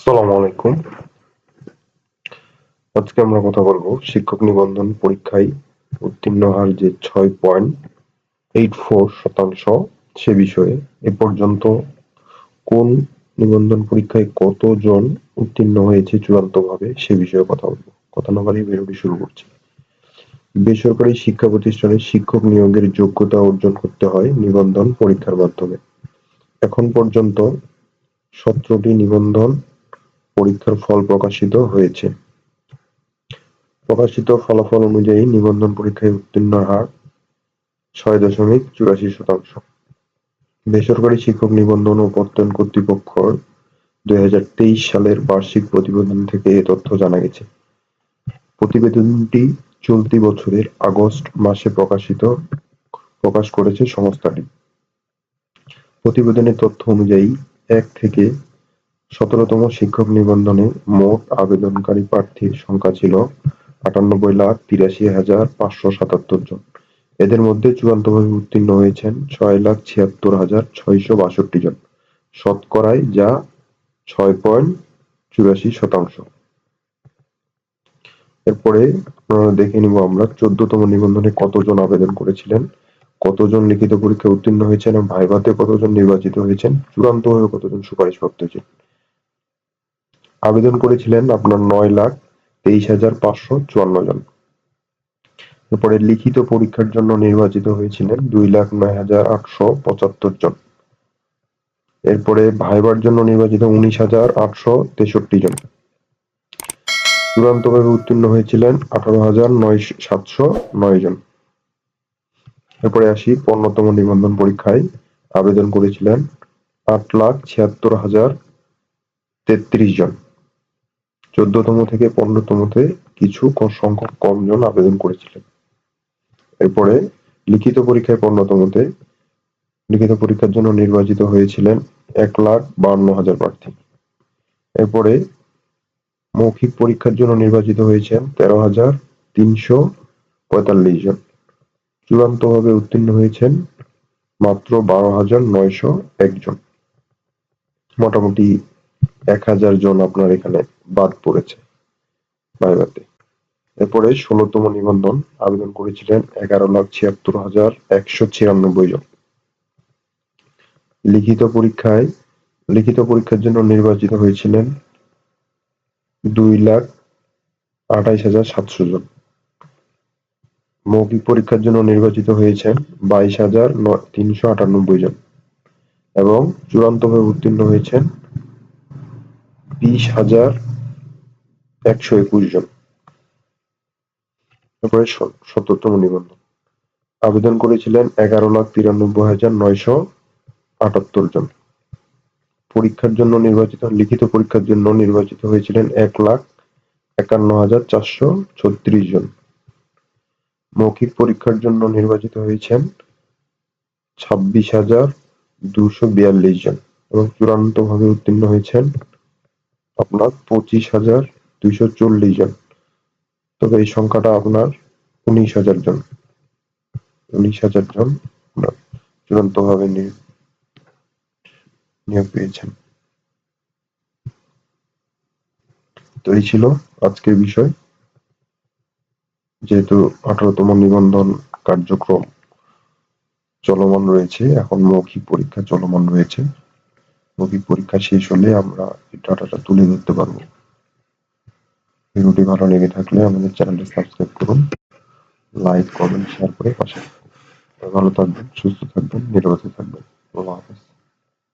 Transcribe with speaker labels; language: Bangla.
Speaker 1: আসসালামু আলাইকুম। আজকে আমরা কথা বলবো শিক্ষক নিবন্ধন পরীক্ষায় উত্তীর্ণ হার যে 6.84% সে বিষয়ে। এ পর্যন্ত কোন নিবন্ধন পরীক্ষায় কতজন উত্তীর্ণ হয়েছে চূড়ান্তভাবে সে বিষয়ে কথা বলবো। কথা না বাড়িয়ে ভিডিওটি শুরু করছি। বেসরকারি শিক্ষা প্রতিষ্ঠানে শিক্ষক নিয়োগের যোগ্যতা অর্জন করতে হয় নিবন্ধন পরীক্ষার মাধ্যমে। এখন পর্যন্ত 17টি নিবন্ধন পরীক্ষার ফল প্রকাশিত হয়েছে। প্রকাশিত ফলাফল অনুযায়ী নিবন্ধন পরীক্ষায় উত্তীর্ণ হার 6.84%। বেসরকারি শিক্ষক নিবন্ধন ও প্রত্যয়ন কর্তৃপক্ষের 2023 সালের বার্ষিক প্রতিবেদন থেকে এ তথ্য জানা গেছে। প্রতিবেদনটি চলতি বছরের আগস্ট মাসে প্রকাশ করেছে সংস্থাটি। প্রতিবেদনের তথ্য অনুযায়ী 1 থেকে 17তম শিক্ষক নিবন্ধনে মোট আবেদনকারী প্রার্থীর সংখ্যা ছিল 98,83,577 জন। এদের মধ্যে চূড়ান্তভাবে উত্তীর্ণ হয়েছেন 6,76,662 জন, শতকরায় যা 6.84%। এরপরে দেখে নিব আমরা 14তম নিবন্ধনে কতজন আবেদন করেছিলেন, কতজন লিখিত পরীক্ষায় উত্তীর্ণ হয়েছেন এবং ভাইভাতে কতজন নির্বাচিত হয়েছেন, চূড়ান্তভাবে কতজন সুপারিশপ্রাপ্ত হয়েছেন। আবেদন করেছিলেন আপনার 9,23,554 জন। এরপরে লিখিত পরীক্ষার জন্য নির্বাচিত হয়েছিলেন 2,09,875 জন। এরপরে ভাইবার জন্য নির্বাচিত 19,863 জন। চূড়ান্তভাবে উত্তীর্ণ হয়েছিলেন 18,709 জন। এরপরে আসি 15তম নিবন্ধন পরীক্ষায় আবেদন করেছিলেন 8,76,033 জন। 14তম থেকে 15তমতে কিছু সংখ্যক কম জন আবেদন করেছিলেন। এরপরে লিখিত পরীক্ষায় 15তমতে লিখিত পরীক্ষার জন্য নির্বাচিত হয়েছিলেন 1,52,000 প্রার্থী। এরপরে মৌখিক পরীক্ষার জন্য নির্বাচিত হয়েছেন 13,345 জন। চূড়ান্তভাবে উত্তীর্ণ হয়েছেন মাত্র 12,901 জন। মোটামুটি 1,000 জন আপনার এখানে বাদ পড়েছে ভাইভাতে। এরপরে 16তম নিবন্ধন আবেদন করেছিলেন 11,76,196 জন। লিখিত পরীক্ষার জন্য নির্বাচিত হয়েছিলেন 2,28,700 জন। মৌখিক পরীক্ষার জন্য নির্বাচিত হয়েছেন 22,398 জন এবং চূড়ান্তভাবে উত্তীর্ণ হয়েছেন 20,121 জন। এরপরে 17তম নিবন্ধন আবেদন করেছিলেন 11,93,978 জন। লিখিত পরীক্ষার জন্য নির্বাচিত হয়েছিলেন 1,51,436 জন। মৌখিক পরীক্ষার জন্য নির্বাচিত হয়েছেন 26,242 জন এবং চূড়ান্তভাবে উত্তীর্ণ হয়েছেন আপনার 25,240 জন। তবে এই সংখ্যাটা আপনার 19,000 জন। 19,000 জন চূড়ান্তভাবে নিয়োগ পেয়েছেন। তো এই ছিল আজকের বিষয়। যেহেতু 18তম নিবন্ধন কার্যক্রম চলমান রয়েছে, এখন মৌখিক পরীক্ষা চলমান রয়েছে। মৌখিক পরীক্ষা শেষ হলে আমরা এই ডাটাটা তুলে ধরতে পারবো। ভিডিওটি ভালো লেগে থাকলে আমাদের চ্যানেলটি সাবস্ক্রাইব করুন, লাইক, কমেন্ট, শেয়ার করে পাশে থাকুন। ভালো থাকবেন, সুস্থ থাকবেন, নিরাপদে থাকবেন। আল্লাহ হাফেজ।